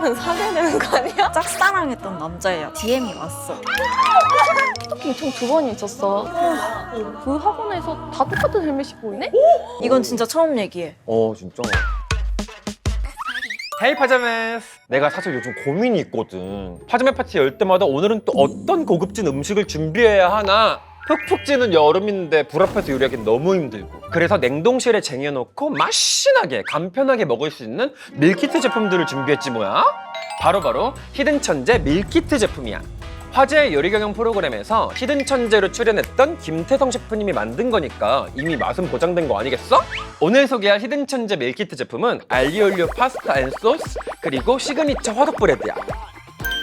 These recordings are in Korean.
하면 사귀어야 되는 거 아니야? 짝사랑했던 남자예요. DM이 왔어. 스토킹 총 2번이 있었어. 그 학원에서 다 똑같은 헬멧이 보이네? 이건 진짜 처음 얘기해. 진짜. 헤이 파자메스! 내가 사실 요즘 고민이 있거든. 파자메 파티 열 때마다 오늘은 또 어떤 고급진 음식을 준비해야 하나? 푹푹 찌는 여름인데 불 앞에서 요리하기 너무 힘들고, 그래서 냉동실에 쟁여놓고 맛신나게 간편하게 먹을 수 있는 밀키트 제품들을 준비했지 뭐야. 바로 히든 천재 밀키트 제품이야. 화제의 요리 경영 프로그램에서 히든 천재로 출연했던 김태성 셰프님이 만든 거니까 이미 맛은 보장된 거 아니겠어? 오늘 소개할 히든 천재 밀키트 제품은 알리올리오 파스타 앤 소스, 그리고 시그니처 화덕 브레드야.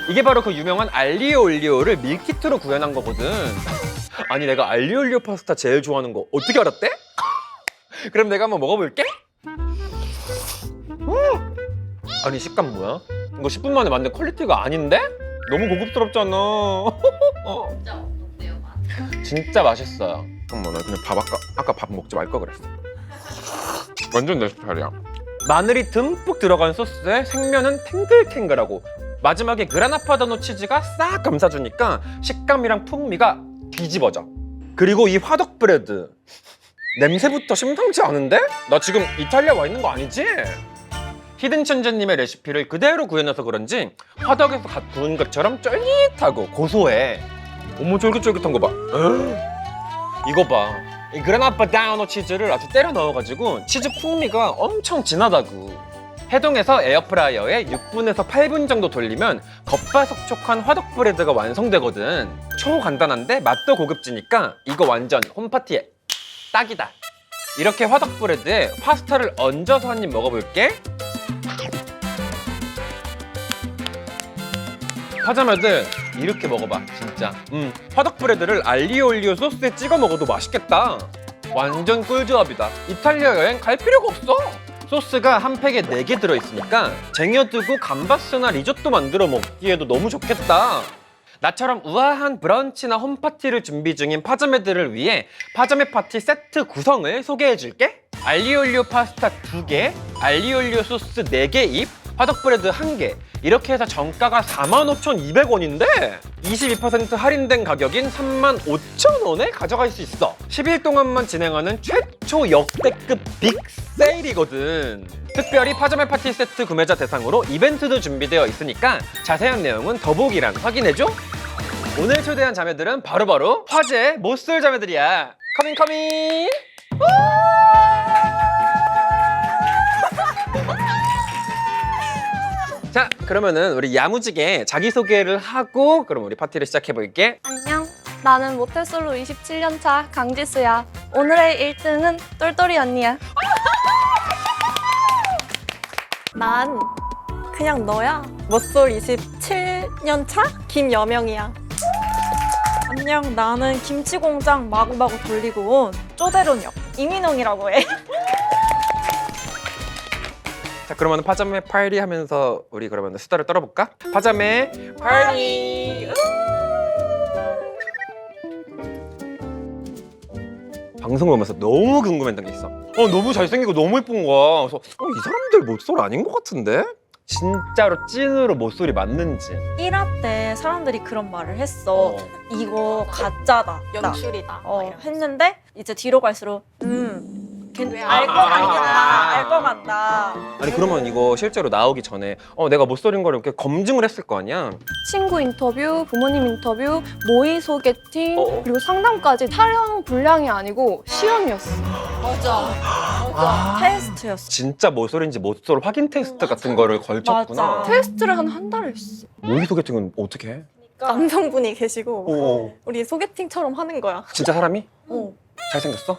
이게 바로 그 유명한 알리오 올리오를 밀키트로 구현한 거거든. 아니, 내가 알리오 올리오 파스타 제일 좋아하는 거 어떻게 알았대? 그럼 내가 한번 먹어볼게. 아니, 식감 뭐야? 이거 10분 만에 만든 퀄리티가 아닌데? 너무 고급스럽잖아. 진짜 어때요, 맛? 진짜 맛있어요. 잠깐만, 나 그냥 아까 밥 먹지 말 걸 그랬어. 완전 내 스타일이야. 마늘이 듬뿍 들어간 소스에 생면은 탱글탱글하고 마지막에 그라나파다노 치즈가 싹 감싸주니까 식감이랑 풍미가 뒤집어져. 그리고 이 화덕 브레드 냄새부터 심상치 않은데? 나 지금 이탈리아 와 있는 거 아니지? 히든 천재님의 레시피를 그대로 구현해서 그런지 화덕에서 갓 구운 것처럼 쫄깃하고 고소해. 어머, 쫄깃쫄깃한 거 봐. 이거 봐. 이 그라나파다노 치즈를 아주 때려 넣어가지고 치즈 풍미가 엄청 진하다고. 해동해서 에어프라이어에 6분에서 8분 정도 돌리면 겉바속촉한 화덕 브레드가 완성되거든. 초간단한데 맛도 고급지니까 이거 완전 홈파티에 딱이다. 이렇게 화덕 브레드에 파스타를 얹어서 한 입 먹어볼게. 파자마들 이렇게 먹어봐, 진짜. 화덕 브레드를 알리오 올리오 소스에 찍어 먹어도 맛있겠다. 완전 꿀조합이다. 이탈리아 여행 갈 필요가 없어. 소스가 한 팩에 4개 들어있으니까 쟁여두고 감바스나 리조또 만들어 먹기에도 너무 좋겠다. 나처럼 우아한 브런치나 홈파티를 준비 중인 파자매들을 위해 파자매 파티 세트 구성을 소개해줄게. 알리올리오 파스타 2개, 알리올리오 소스 4개 입, 화덕 브레드 1개. 이렇게 해서 정가가 45,200원인데 22% 할인된 가격인 35,000원에 가져갈 수 있어. 10일 동안만 진행하는 최초 역대급 빅 세일이거든. 특별히 파자마 파티 세트 구매자 대상으로 이벤트도 준비되어 있으니까 자세한 내용은 더보기란 확인해줘. 오늘 초대한 자매들은 바로바로 화제의 못쏠 자매들이야. 커밍. 자, 그러면은 우리 야무지게 자기소개를 하고 그럼 우리 파티를 시작해볼게. 안녕. 나는 모태솔로 27년차 강지수야. 오늘의 1등은 똘똘이 언니야. 난 그냥 너야. 멋솔 27년 차 김여명이야. 안녕, 나는 김치공장 마구마구 돌리고 온 쪼대로녀 이민홍이라고 해. 자, 그러면 파자매 파리 하면서 우리 그러면 수다를 떨어볼까? 파자매 파리. 방송을 보면서 너무 궁금했던 게 있어. 너무 잘생기고 너무 예쁜 거야. 그래서 이 사람들 못소리 아닌 것 같은데? 진짜로 찐으로 못소리 맞는지. 1화 때 사람들이 그런 말을 했어. 이거 가짜다. 연출이다. 했는데 이제 뒤로 갈수록 알 것 같다. 알 것 같다. 아니, 그러면 이거 실제로 나오기 전에 내가 못소리인 걸 이렇게 검증을 했을 거 아니야? 친구 인터뷰, 부모님 인터뷰, 모의 소개팅, 그리고 상담까지 촬영 분량이 아니고 시험이었어. 맞아. 테스트였어. 진짜 못소리인지 못소리 확인 테스트 같은 거를 걸쳤구나. 맞아. 테스트를 한 달 했어. 모의 소개팅은 어떻게 해? 남성분이 계시고 어. 우리 소개팅처럼 하는 거야. 진짜 사람이? 어. 잘생겼어?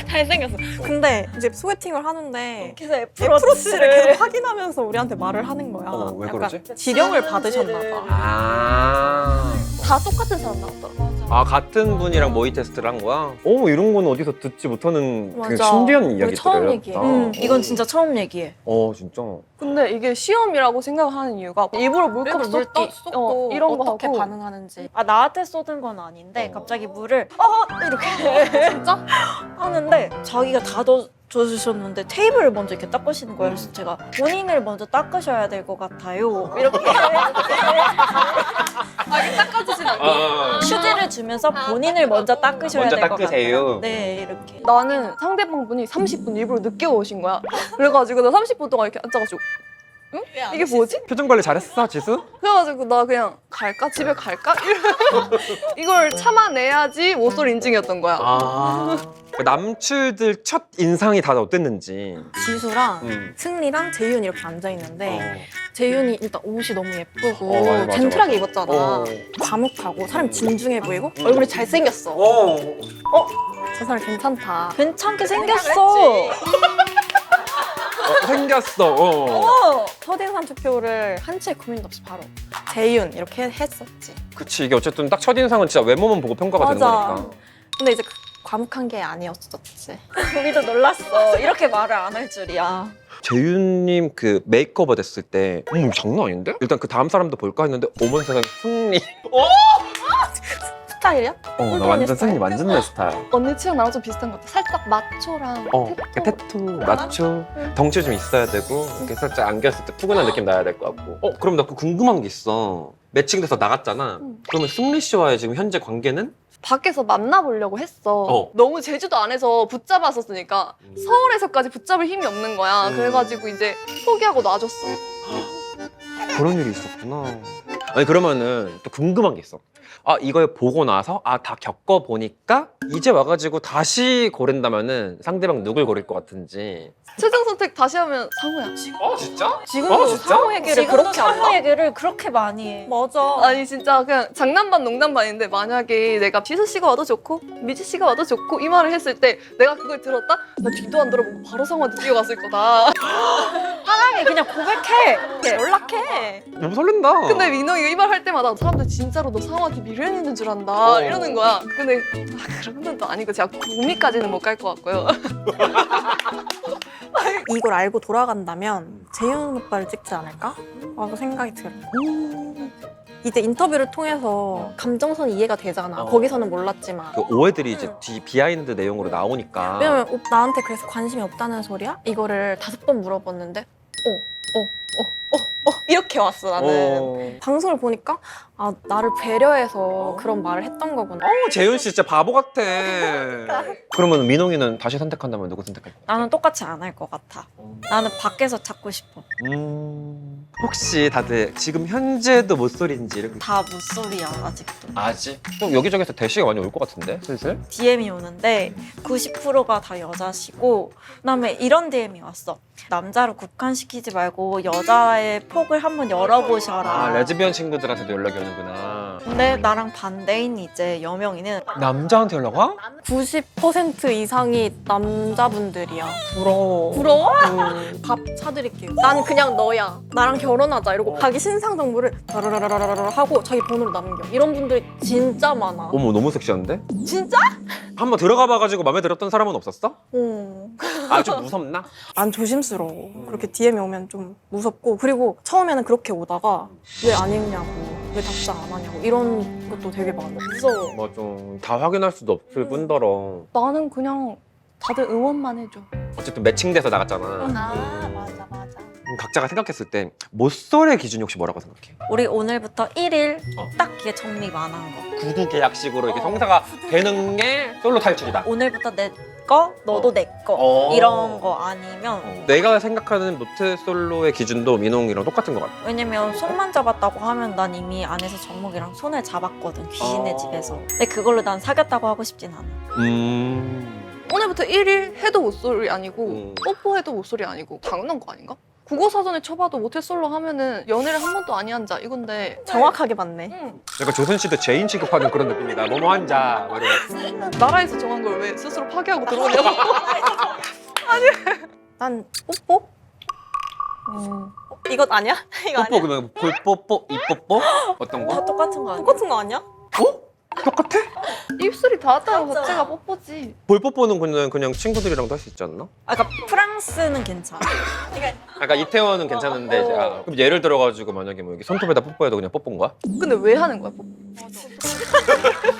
잘생겼어. 근데 이제 소개팅을 하는데 그래서 애프로치를 계속 확인하면서 우리한테 말을 하는 거야. 왜 약간 그러지? 지령을 받으셨나 봐. 다 똑같은 사람 나왔더라고. 같은 분이랑 모의 테스트를 한 거야? 이런 건 어디서 듣지 못하는 되게 맞아. 신기한 우리 이야기들을 처음 얘기해. 이건 진짜 처음 얘기해. 진짜. 근데 이게 시험이라고 생각하는 이유가 일부러 물컵 쏟기 이런 거 어떻게 하고 반응하는지. 나한테 쏟은 건 아닌데 갑자기 물을 이렇게 진짜? 하는데 자기가 다 주셨는데 테이블을 먼저 이렇게 닦으시는 거예요. 그래서 제가 본인을 먼저 닦으셔야 될 것 같아요. 이렇게 닦아주진 않고. 휴지를 주면서 본인을 먼저 닦으셔야 먼저 될 것 닦으세요. 같아요. 네, 이렇게. 나는 상대방 분이 30분 일부러 늦게 오신 거야. 그래가지고 나 30분 동안 이렇게 앉아가지고 응? 이게 뭐지? 표정 관리 잘했어, 지수? 그래가지고 나 그냥 갈까? 집에 갈까? 이걸 참아내야지 모쏠 인증이었던 거야. 남출들 첫 인상이 다들 어땠는지. 지수랑 승리랑 재윤이 이렇게 앉아 있는데 어. 재윤이 일단 옷이 너무 예쁘고 맞아, 맞아, 젠틀하게 맞아. 입었잖아. 과묵하고 사람 진중해 보이고 얼굴이 잘생겼어. 저 사람 괜찮다. 괜찮게 생겼어. 생겼어. 첫인상 투표를 한치의 고민도 없이 바로 재윤 이렇게 했었지. 그치, 이게 어쨌든 딱 첫인상은 진짜 외모만 보고 평가가 되는 맞아. 거니까. 근데 이제 과묵한 게 아니었었지. 우리도 놀랐어. 이렇게 말을 안 할 줄이야. 재윤님 그 메이크업 됐을 때 장난 아닌데? 일단 그 다음 사람도 볼까 했는데 어머 세상에 승리. 스타일이야? 나 꿀꿀 완전 스타일? 승리 완전 내 스타일. 언니 취향 나랑 좀 비슷한 것 같아. 살짝 마초랑 테투, 마초, 덩치 좀 있어야 되고 이렇게 살짝 안겼을 때 푸근한 느낌 나야 될 것 같고. 그럼 나 그 궁금한 게 있어. 매칭돼서 나갔잖아. 그러면 승리 씨와의 지금 현재 관계는? 밖에서 만나보려고 했어. 너무 제주도 안에서 붙잡았었으니까 서울에서까지 붙잡을 힘이 없는 거야. 그래가지고 이제 포기하고 놔줬어. 그런 일이 있었구나. 아니 그러면은 또 궁금한 게 있어. 이걸 보고 나서 다 겪어보니까 이제 와가지고 다시 고른다면은 상대방 누굴 고를 것 같은지. 최종 선택 다시 하면 상우야. 진짜? 지금도 진짜? 상호 얘기를 지금도 그렇게 안 상호 나? 얘기를 그렇게 많이 해. 맞아. 아니 진짜 그냥 장난반 농담반인데 만약에 내가 지수 씨가 와도 좋고 미지 씨가 와도 좋고 이 말을 했을 때 내가 그걸 들었다? 나 뒤도 안 돌아보고 바로 상우한테 뛰어갔을 거다. 편하게 그냥 고백해. 연락해. 너무 설렌다. 근데 민호이가 이 말 할 때마다 사람들 진짜로 너 상우한테 미련 있는 줄 안다 이러는 거야. 근데 그런 건 또 아니고 제가 고미까지는 못 갈 것 같고요. 이걸 알고 돌아간다면 재윤 오빠를 찍지 않을까? 라고 생각이 들어. 이제 인터뷰를 통해서 감정선이 이해가 되잖아. 거기서는 몰랐지만. 그 오해들이 이제 뒤 비하인드 내용으로 나오니까. 왜냐면 나한테 그래서 관심이 없다는 소리야? 이거를 5번 물어봤는데 이렇게 왔어 나는. 방송을 보니까 나를 배려해서 그런 말을 했던 거구나. 재윤 씨 진짜 바보 같아. 그러면 민홍이는 다시 선택한다면 누구 선택할 거야? 나는 똑같이 안 할 것 같아. 나는 밖에서 찾고 싶어. 혹시 다들 지금 현재도 모쏠인지 이렇게 다 무소리야 아직도. 아직? 좀 여기저기서 대시가 많이 올 것 같은데 슬슬? DM이 오는데 90%가 다 여자시고 그다음에 이런 DM이 왔어. 남자를 국한시키지 말고 여자의 폭을 한번 열어보셔라. 레즈비언 친구들한테도 연락이 오는구나. 근데 나랑 반대인 이제 여명이는 남자한테 연락 와? 90% 이상이 남자분들이야. 부러워. 부러워? 밥 사드릴게요. 나는 그냥 너야. 나랑 결혼하자. 이러고 자기 신상 정보를 다라라라라라 하고 자기 번호로 남겨. 이런 분들이 진짜 많아. 어머 너무 섹시한데? 진짜? 한번 들어가 봐가지고 마음에 들었던 사람은 없었어? 좀 무섭나? 난 조심스러워. 그렇게 DM이 오면 좀 무섭고. 그리고 처음에는 그렇게 오다가 왜 안 읽냐고, 왜 답장 안 하냐고 이런 것도 되게 많아. 무서워. 뭐 좀 다 확인할 수도 없을 뿐더러 나는 그냥 다들 응원만 해줘. 어쨌든 매칭돼서 나갔잖아. 맞아. 각자가 생각했을 때 모쏠의 기준이 혹시 뭐라고 생각해? 우리 오늘부터 1일 딱 이게 정리만 한 거. 구두 계약식으로 이렇게 성사가 되는 게 솔로 탈출이다. 오늘부터 내 거, 너도 내 거. 이런 거 아니면 내가 생각하는 모태솔로의 기준도 민홍이랑 똑같은 것 같아. 왜냐면 손만 잡았다고 하면 난 이미 안에서 정목이랑 손을 잡았거든 귀신의 집에서. 근데 그걸로 난 사귀었다고 하고 싶진 않아. 오늘부터 1일 해도 모쏠이 아니고 뽀뽀해도 모쏠이 아니고 당연한 거 아닌가? 국어사전에 쳐봐도 모태솔로 하면은 연애를 한 번도 아니 한 자 이건데 정확하게 맞네. 약간 조선 시대 죄인 취급하는 그런 느낌이다. 뭐뭐 한자. 뭐 이러면서. 나라에서 정한 걸 왜 스스로 파기하고 들어오냐고. 난 뽀뽀? 이것 아니야? 이거 뽀뽀 그러면 볼뽀뽀, 이뽀뽀? 어떤 다 거? 똑같은 거 아니야? 똑같은 거 아니야? 똑같아? 입술이 닿았다는 자체가 뽀뽀지. 볼뽀뽀는 그냥 친구들이랑도 할 수 있지 않나? 그러니까 뉘앙스는 괜찮아. 아까 이태원은 괜찮은데 이제, 그럼 예를 들어가지고 만약에 뭐 여기 손톱에다 뽀뽀해도 그냥 뽀뽀인 거야? 근데 왜 하는 거야? 뽀뽀?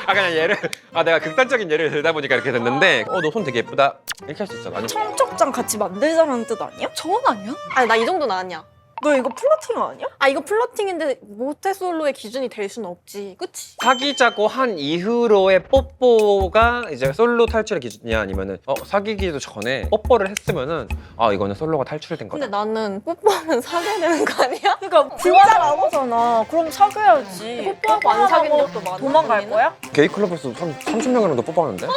그냥 예를 내가 극단적인 예를 들다 보니까 이렇게 됐는데 너 손 되게 예쁘다 이렇게 할 수 있잖아. 아니 청첩장 같이 만들자는 뜻 아니야? 저건 아니야? 아니 나 이 정도는 아니야. 너 이거 플러팅 아니야? 아 이거 플러팅인데 모태솔로의 기준이 될 수는 없지. 그치? 사귀자고 한 이후로의 뽀뽀가 이제 솔로 탈출의 기준이야? 아니면은 사귀기도 전에 뽀뽀를 했으면은 이거는 솔로가 탈출된 거다. 근데 나는 뽀뽀하면 사귀어야 되는 거 아니야? 그러니까 진짜 안 오잖아. 그럼 사귀어야지. 뽀뽀하고 안 사귄 적도 많아. 도망갈 거야? 게이클럽에서 30명이랑도 뽀뽀하는데?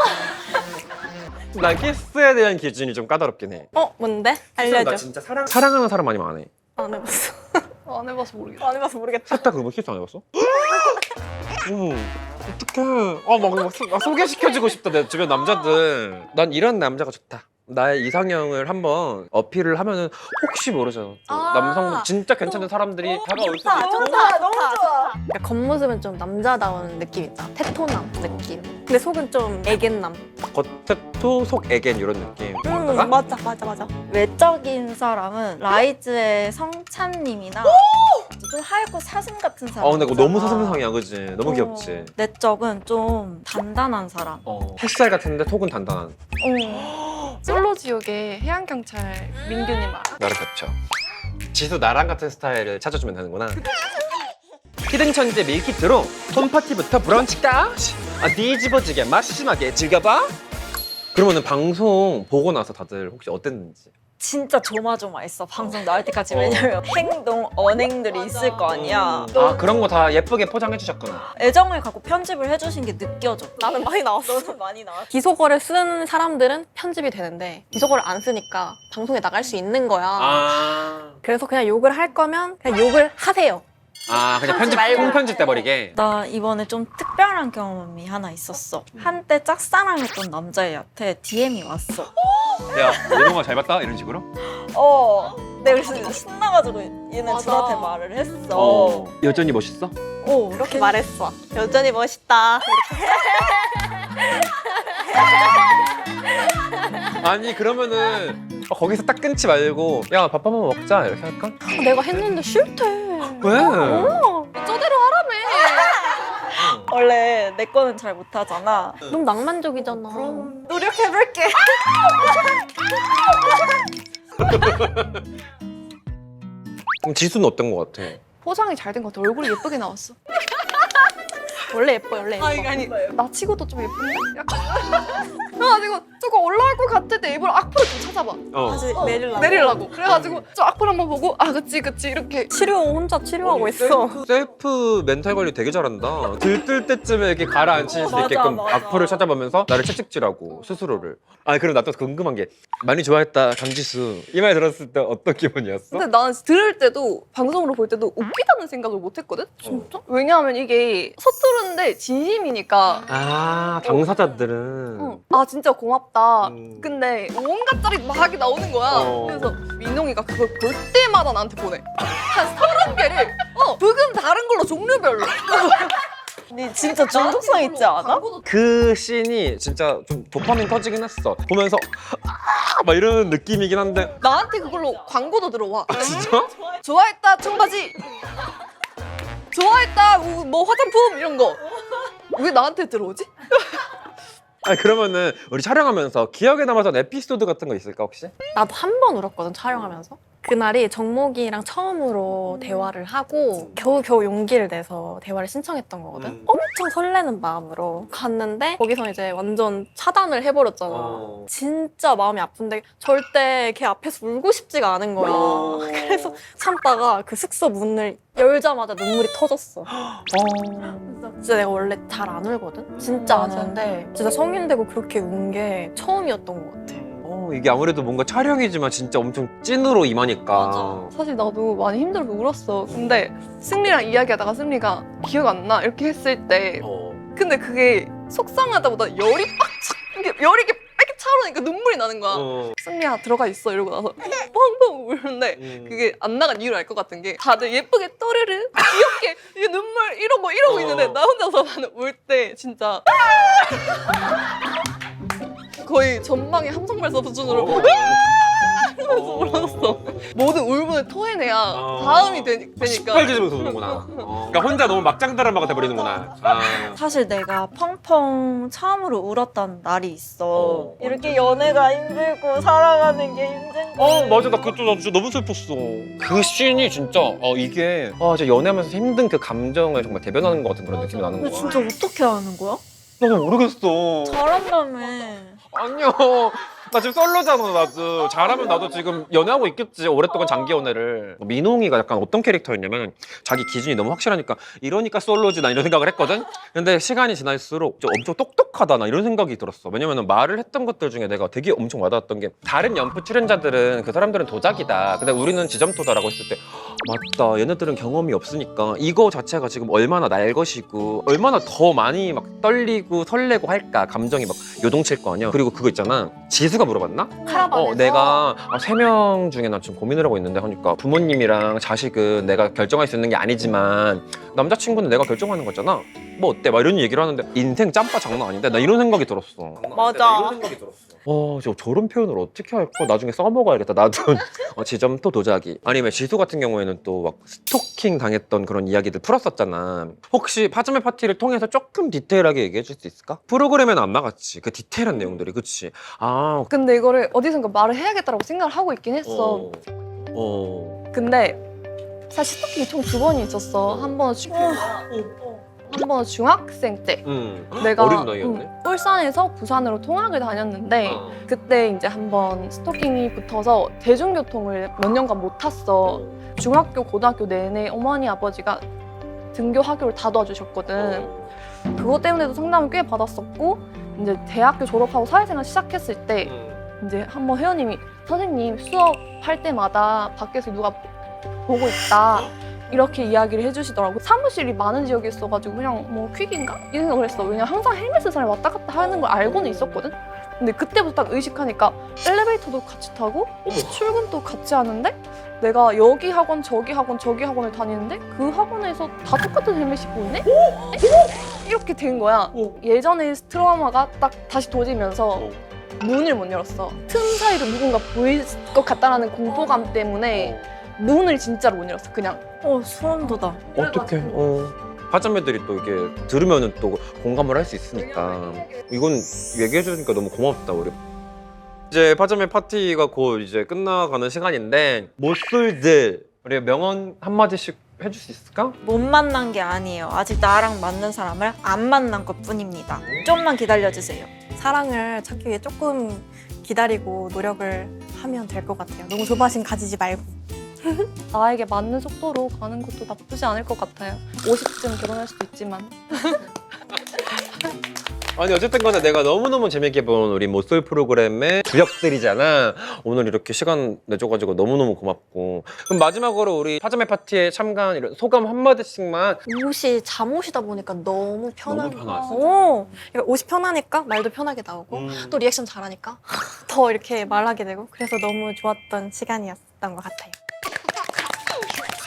난 키스에 대한 기준이 좀 까다롭긴 해. 뭔데? 나 알려줘. 진짜 사랑하는 사람 많이 안 해. 안 해봤어. 안 해봐서 모르겠어. 안 해봐서 모르겠다. 셋 다 그거 키스 안 해봤어? 어떡해. 막 소개시켜주고 싶다, 내 주변 남자들. 난 이런 남자가 좋다. 나의 이상형을 한번 어필을 하면은 혹시 모르잖아. 남성 진짜 괜찮은 사람들이 다가올 수도 있고. 좋다, 너무 좋아. 그러니까 겉모습은 좀 남자다운 느낌 있잖아. 테토남 느낌. 근데 속은 좀 애견남. 겉테토 속 애견 이런 느낌. 맞아. 외적인 사람은 라이즈의 성찬님이나 좀 하얗고 사슴 같은 사람. 근데 그거 너무 사슴상이야, 그지? 너무 귀엽지? 내적은 좀 단단한 사람. 햇살 같은데 속은 단단한. 솔로 지옥의 해양경찰 민규님 알아? 나랑 겹쳐. 지수 나랑 같은 스타일을 찾아주면 되는구나. 히든 천재 밀키트로 홈파티부터 브런치까지 뒤집어지게 맛심하게 즐겨봐. 그러면은 방송 보고 나서 다들 혹시 어땠는지. 진짜 조마조마했어. 방송 나올 때까지. 왜냐면 행동, 언행들이 있을 거 아니야. 그런 거 다 예쁘게 포장해 주셨구나. 애정을 갖고 편집을 해주신 게 느껴져. 나는 많이 나왔어. 너는 많이 나왔어. 비속어를 쓰는 사람들은 편집이 되는데 비속어를 안 쓰니까 방송에 나갈 수 있는 거야. 그래서 그냥 욕을 할 거면 그냥 욕을 하세요. 그냥 편집 통편집 돼버리게. 나 이번에 좀 특별한 경험이 하나 있었어. 한때 짝사랑했던 남자애한테 DM이 왔어. 야, 이동아 잘 봤다? 이런 식으로? 내가 그래서 신나가지고 얘네 맞아. 둘한테 말을 했어. 여전히 멋있어? 이렇게 말했어. 여전히 멋있다. 아니 그러면은 거기서 딱 끊지 말고 야 밥 한번 먹자 이렇게 할까? 내가 했는데 싫대. 왜? 저대로 하라며. 원래 내 거는 잘 못하잖아. 너무 낭만적이잖아. 노력해볼게. 그럼 지수는 어떤 거 같아? 포장이 잘 된 것 같아. 얼굴이 예쁘게 나왔어. 원래 예뻐. 아니 나 치고도 좀 예쁜데? 약간 그래가지고 조금 올라올 것 같을 때 일부러 악플을 좀 찾아봐. 다시 내리려고. 그래가지고 좀 악플 한번 보고 그치 이렇게. 혼자 치료하고 있어. 셀프 멘탈 관리 되게 잘한다. 들뜰 때쯤에 이렇게 가라앉힐 수 맞아, 있게끔 맞아. 악플을 찾아보면서 나를 채찍질하고 스스로를. 그럼 나 또 궁금한 게 많이 좋아했다 강지수 이 말 들었을 때 어떤 기분이었어? 근데 나는 들을 때도 방송으로 볼 때도 웃기다는 생각을 못 했거든? 진짜? 왜냐하면 이게 서투른데 진심이니까. 당사자들은 진짜 고맙다. 음. 근데 온갖 짜리 막 나오는 거야. 그래서 민홍이가 그걸 볼 때마다 나한테 보내. 한 30개를 부금 다른 걸로 종류별로. 니 진짜 중독성 있지 않아? 그 씬이 진짜 좀 도파민 터지긴 했어. 보면서 막 이런 느낌이긴 한데. 나한테 그걸로 광고도 들어와. 진짜? 좋아했다 청바지. 좋아했다 뭐 화장품 이런 거. 왜 나한테 들어오지? 그러면은 우리 촬영하면서 기억에 남았던 에피소드 같은 거 있을까 혹시? 나도 한 번 울었거든, 촬영하면서. 그날이 정목이랑 처음으로 대화를 하고 겨우 용기를 내서 대화를 신청했던 거거든. 엄청 설레는 마음으로 갔는데 거기서 이제 완전 차단을 해버렸잖아. 진짜 마음이 아픈데 절대 걔 앞에서 울고 싶지가 않은 거야. 그래서 참다가 그 숙소 문을 열자마자 눈물이 터졌어. 진짜 내가 원래 잘 안 울거든? 진짜 안 우는데 진짜 성인 되고 그렇게 운 게 처음이었던 것 같아. 이게 아무래도 뭔가 촬영이지만 진짜 엄청 찐으로 임하니까. 사실 나도 많이 힘들어서 울었어. 근데 승리랑 이야기하다가 승리가 기억 안 나 이렇게 했을 때 근데 그게 속상하다보다 열이 이렇게 차오르니까 눈물이 나는 거야. 승리야 들어가 있어 이러고 나서 펑펑 울는데 그게 안 나간 이유를 알 것 같은 게 다들 예쁘게 또르르 귀엽게 이게 눈물 이러고 있는데 나 혼자서 나는 울 때 진짜 거의 전방에 함성발사 수준으로 울었어. 모든 울분을 토해내야 어. 다음이 되니까. 시뻘개지면서 우는구나. 그러니까 혼자 너무 막장 드라마가 돼버리는구나. 사실 내가 펑펑 처음으로 울었던 날이 있어. 어. 이렇게 연애가 힘들고 살아가는 게 힘든 거. 맞아. 나 그것도 나 진짜 너무 슬펐어. 그 씬이 진짜 이게 진짜 연애하면서 힘든 그 감정을 정말 대변하는 것 같은 그런 느낌이 나는 근데 거야. 진짜 어떻게 하는 거야? 나도 모르겠어. 잘한다며. 아니요. 나 지금 솔로잖아, 나도. 잘하면 나도 지금 연애하고 있겠지. 오랫동안 장기 연애를. 민홍이가 약간 어떤 캐릭터였냐면 자기 기준이 너무 확실하니까 이러니까 솔로지 나 이런 생각을 했거든? 근데 시간이 지날수록 좀 엄청 똑똑하다 나 이런 생각이 들었어. 왜냐면 말을 했던 것들 중에 내가 되게 엄청 와닿았던 게 다른 연프 출연자들은 그 사람들은 도자기다. 근데 우리는 지점토다라고 했을 때 맞다. 얘네들은 경험이 없으니까 이거 자체가 지금 얼마나 날 것이고 얼마나 더 많이 막 떨리고 설레고 할까. 감정이 막 요동칠 거 아니야. 그리고 그거 있잖아. 지수가 물어봤나? 카라반에서 내가 3명 중에 나 지금 고민을 하고 있는데 하니까 부모님이랑 자식은 내가 결정할 수 있는 게 아니지만 남자친구는 내가 결정하는 거잖아. 뭐 어때? 막 이런 얘기를 하는데 인생 짬바 장난 아닌데 나 이런 생각이 들었어. 맞아. 저런 표현을 어떻게 할까? 나중에 써먹어야겠다. 나도 지점토 도자기. 아니면 지수 같은 경우에는 또 막 스토킹 당했던 그런 이야기들 풀었었잖아. 혹시 파자마 파티를 통해서 조금 디테일하게 얘기해 줄 수 있을까? 프로그램에는 안 나갔지. 그 디테일한 내용들이. 그치? 근데 이거를 어디선가 말을 해야겠다라고 생각을 하고 있긴 했어. 근데 사실 스토킹이 총 2번이 있었어. 한 번은 중학생 때. 내가 어린 나이였네. 울산에서 부산으로 통학을 다녔는데 그때 이제 한 번 스토킹이 붙어서 대중교통을 몇 년간 못 탔어. 중학교, 고등학교 내내 어머니, 아버지가 등교 학교를 다 도와주셨거든. 그것 때문에도 상담을 꽤 받았었고 이제 대학교 졸업하고 사회생활 시작했을 때 이제 한번 회원님이 선생님 수업할 때마다 밖에서 누가 보고 있다 이렇게 이야기를 해주시더라고. 사무실이 많은 지역에 있어가지고 그냥 뭐 퀵인가? 이 생각을 했어. 왜냐면 항상 헬멧 쓴 사람이 왔다 갔다 하는 걸 알고는 있었거든. 근데 그때부터 딱 의식하니까 엘리베이터도 같이 타고 출근도 같이 하는데 내가 여기 학원 저기 학원 저기 학원을 다니는데 그 학원에서 다 똑같은 헬멧이 보이네? 이렇게 된 거야. 예전의 트라우마가 딱 다시 도지면서 문을 못 열었어. 틈 사이로 누군가 보일 것 같다라는 공포감 때문에 문을 진짜로 못 열었어. 그냥 소름 돋아. 어떡해. 파자매들이 또 이게 들으면은 또 공감을 할 수 있으니까 이건 얘기해 주니까 너무 고맙다 우리. 이제 파자매 파티가 곧 이제 끝나가는 시간인데 모쏠들 우리 명언 한마디씩 해줄 수 있을까? 못 만난 게 아니에요. 아직 나랑 맞는 사람을 안 만난 것 뿐입니다. 좀만 기다려주세요. 사랑을 찾기 위해 조금 기다리고 노력을 하면 될 것 같아요. 너무 조바심 가지지 말고. 나에게 맞는 속도로 가는 것도 나쁘지 않을 것 같아요. 50쯤 결혼할 수도 있지만. 아니 어쨌든 간에 내가 너무너무 재밌게 본 우리 모쏠 프로그램의 주역들이잖아. 오늘 이렇게 시간 내줘가지고 너무너무 고맙고. 그럼 마지막으로 우리 파자매 파티에 참가한 이런 소감 한마디씩만. 옷이 잠옷이다 보니까 너무 편한 너무 편하지. 그러니까 옷이 편하니까 말도 편하게 나오고 또 리액션 잘하니까 더 이렇게 말하게 되고 그래서 너무 좋았던 시간이었던 것 같아요.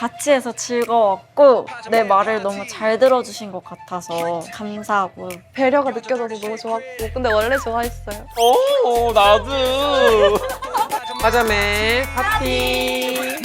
같이 해서 즐거웠고 내 말을 너무 잘 들어주신 것 같아서 감사하고 배려가 느껴져서 너무 좋았고. 근데 원래 좋아했어요. 나도. 파자매 파티.